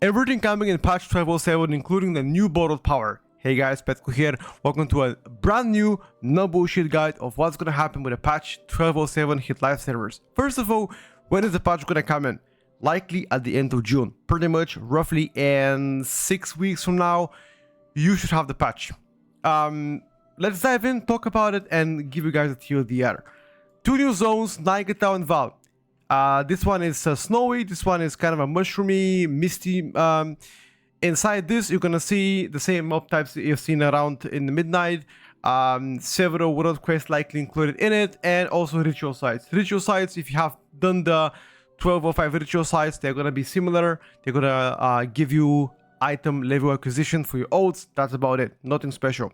Everything coming in patch 12.07, including the new bottled power. Hey guys, Petko here. Welcome to a brand new, no bullshit guide of what's gonna happen with the patch 12.07 hit live servers. First of all, when is the patch gonna come in? Likely at the end of June. Pretty much, roughly in 6 weeks from now, you should have the patch. Let's dive in, talk about it, and give you guys a TLDR. Two new zones, Nigetau and Val. This one is snowy, this one is kind of a mushroomy, misty. Inside this, you're gonna see the same mob types that you've seen around in the midnight. Several world quests likely included in it, and also ritual sites. Ritual sites, if you have done the 12.05 ritual sites, they're gonna be similar. They're gonna give you item level acquisition for your oaths. That's about it, nothing special.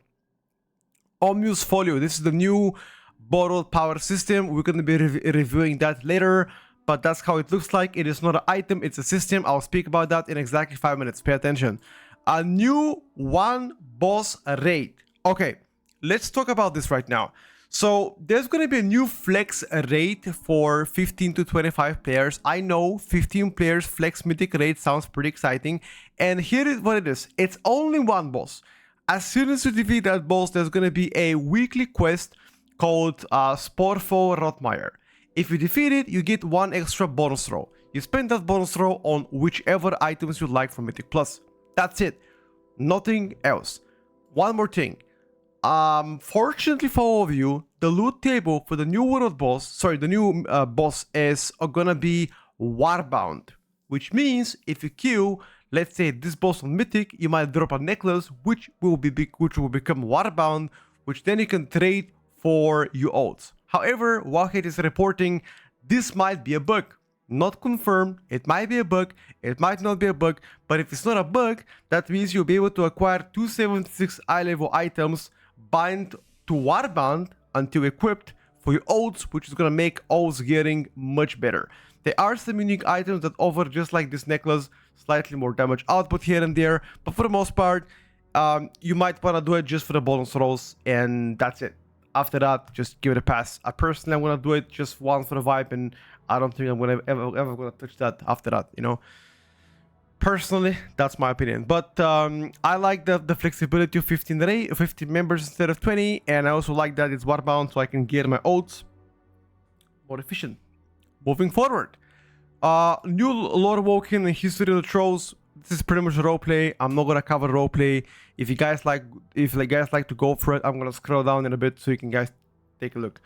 Omnius Folio, this is the new bottled power system. We're going to be reviewing that later, but that's how it looks like. It is not an item, it's a system. I'll speak about that in exactly 5 minutes. Pay attention. A new one boss raid. Okay, let's talk about this right now. So there's going to be a new flex raid for 15 to 25 players. I know 15 players flex mythic raid sounds pretty exciting, and here is what it is. It's only one boss. As soon as you defeat that boss, there's going to be a weekly quest called Sporfo Rotmeyer. If you defeat it, you get one extra bonus roll. You spend that bonus roll on whichever items you like from Mythic Plus. That's it. Nothing else. One more thing. Fortunately for all of you, the loot table for the new world boss, the new boss is gonna be Warbound, which means if you kill, let's say, this boss on Mythic, you might drop a necklace which will become Warbound, which then you can trade for your oaths. However, Warcraft is reporting this might be a bug. Not confirmed, it might be a bug, it might not be a bug, but if it's not a bug, that means you'll be able to acquire 276 eye level items bind to Warbound until equipped for your oaths, which is gonna make oaths getting much better. There are some unique items that offer, just like this necklace, slightly more damage output here and there, but for the most part, you might wanna do it just for the bonus rolls, and that's it. After that, just give it a pass. Personally, I'm gonna do it just once for the vibe, and I don't think I'm gonna ever gonna touch that after that, you know. Personally, that's my opinion. But I like the flexibility of 15 members instead of 20, and I also like that it's Warbound, so I can get my oaths more efficient. Moving forward, new lore walking and history of the trolls. This is pretty much roleplay. I'm not gonna cover roleplay. If you guys like to go for it, I'm gonna scroll down in a bit so you can guys take a look.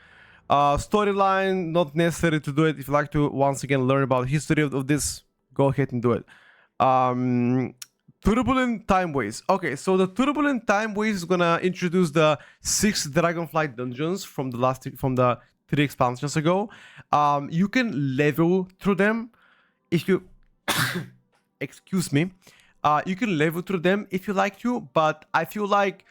Storyline, not necessary to do it. If you like to once again learn about the history of this, go ahead and do it. Turbulent Time Ways. Okay, so the Turbulent Time Ways is gonna introduce the 6 Dragonflight dungeons from the 3 expansions ago. You can level through them if you excuse me. You can level through them if you like to, but I feel like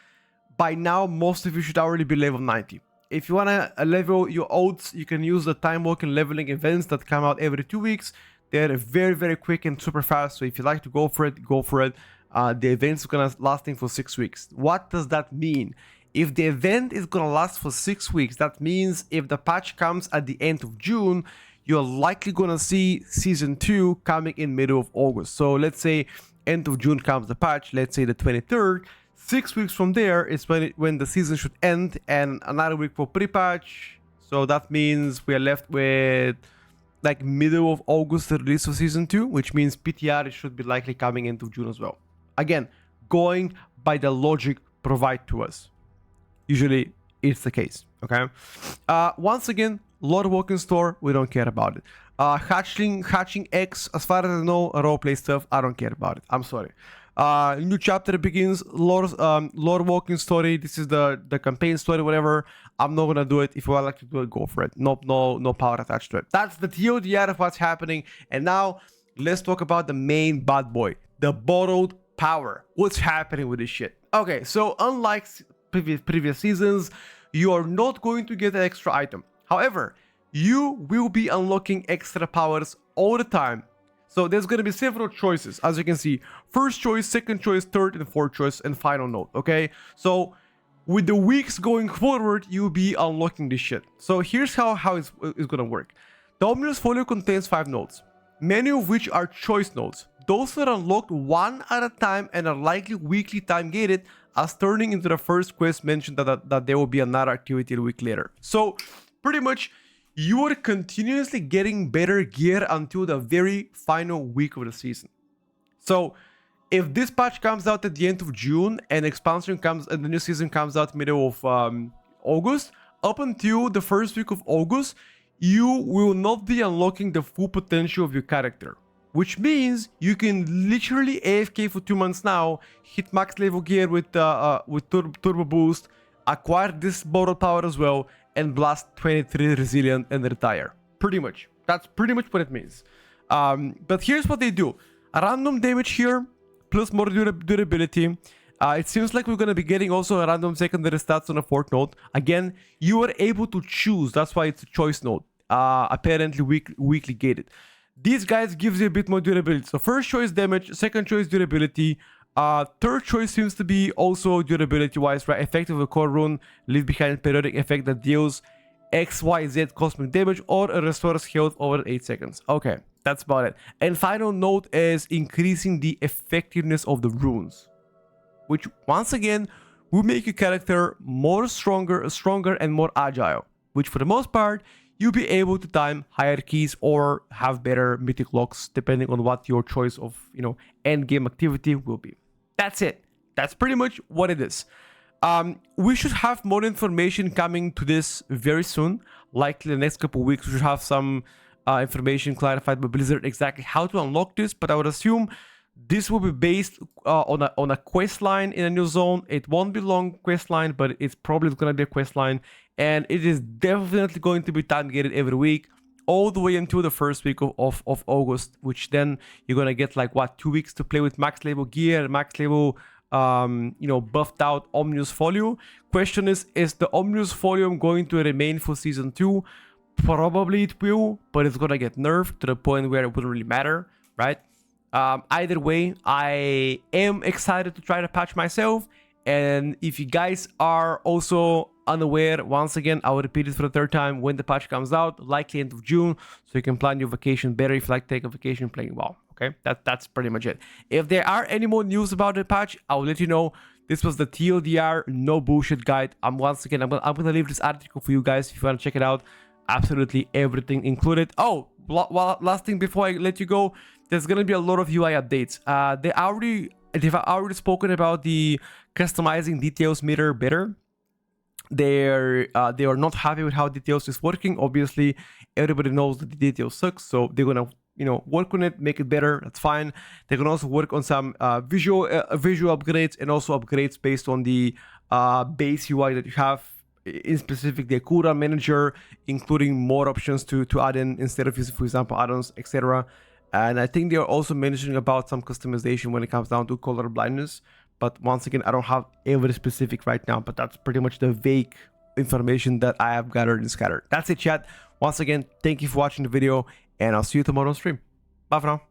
by now most of you should already be level 90. If you want to level your oaths, you can use the time walking leveling events that come out every 2 weeks. They're very quick and super fast, so if you like to go for it, go for it. The event's gonna lasting for 6 weeks. What does that mean? If the event is gonna last for 6 weeks, that means if the patch comes at the end of June, you're likely gonna see season 2 coming in middle of August. So let's say end of June comes the patch, let's say the 23rd. 6 weeks from there is when the season should end, and another week for pre-patch. So that means we are left with like middle of August the release of season 2, which means PTR should be likely coming into June as well. Again, going by the logic provided to us. Usually it's the case, okay? Once again, lore walking store, we don't care about it. Hatching X, as far as I know, roleplay stuff, I don't care about it. I'm sorry. New chapter begins, lore walking story. This is the campaign story, whatever. I'm not gonna do it. If you would like to do it, go for it. No power attached to it. That's the TLDR of what's happening. And now let's talk about the main bad boy, the bottled power. What's happening with this shit? Okay, so unlike previous seasons, you are not going to get an extra item. However, you will be unlocking extra powers all the time. So there's going to be several choices, as you can see. First choice, second choice, third and fourth choice, and final note, okay? So with the weeks going forward, you'll be unlocking this shit. So here's how it's going to work. The Omnius Folio contains 5 nodes, many of which are choice nodes. those are unlocked one at a time and are likely weekly time gated, as turning into the first quest mentioned that there will be another activity a week later. So pretty much you are continuously getting better gear until the very final week of the season. So if this patch comes out at the end of June and expansion comes and the new season comes out middle of August, up until the first week of August, you will not be unlocking the full potential of your character. Which means you can literally AFK for 2 months now, hit max level gear with turbo boost, acquire this borrowed power as well, and blast 23 resilient and retire. Pretty much. That's pretty much what it means. But here's what they do. A random damage here, plus more durability. It seems like we're going to be getting also a random secondary stats on a fourth node. Again, you are able to choose. That's why it's a choice node. Apparently weekly gated. These guys gives you a bit more durability. So first choice damage, second choice durability. Third choice seems to be also durability wise, right? Effective of core rune, leave behind periodic effect that deals XYZ cosmic damage or restores health over 8 seconds. Okay, that's about it. And final note is increasing the effectiveness of the runes, which once again will make your character more stronger and more agile, which for the most part you'll be able to time higher keys or have better mythic locks depending on what your choice of, end game activity will be. That's it. That's pretty much what it is. We should have more information coming to this very soon. Likely the next couple of weeks we should have some information clarified by Blizzard exactly how to unlock this, but I would assume this will be based on a quest line in a new zone. It won't be long quest line, but it's probably going to be a quest line, and it is definitely going to be time gated every week all the way until the first week of August, which then you're going to get like 2 weeks to play with max level gear, max level buffed out Omnius Folio. Question is the Omnius Folio going to remain for season 2? Probably it will, but it's going to get nerfed to the point where it wouldn't really matter, right? Either way, I am excited to try the patch myself, and if you guys are also unaware, once again, I will repeat it for the third time, when the patch comes out, likely end of June, so you can plan your vacation better if you like to take a vacation playing WoW. Okay, that's pretty much it. If there are any more news about the patch, I'll let you know. This was the TLDR, no bullshit guide. I'm gonna leave this article for you guys if you want to check it out. Absolutely everything included. Oh, last thing before I let you go, there's gonna be a lot of UI updates. They've already spoken about the customizing details meter better. They are not happy with how details is working. Obviously, everybody knows that the details sucks, so they're gonna work on it, make it better. That's fine. They can also work on some visual upgrades and also upgrades based on the base UI that you have. In specific, the cooldown manager, including more options to add in instead of using, for example, add-ons, etc. And I think they are also mentioning about some customization when it comes down to color blindness. But once again, I don't have every specific right now, but that's pretty much the vague information that I have gathered and scattered. That's it, chat. Once again, thank you for watching the video, and I'll see you tomorrow on stream. Bye for now.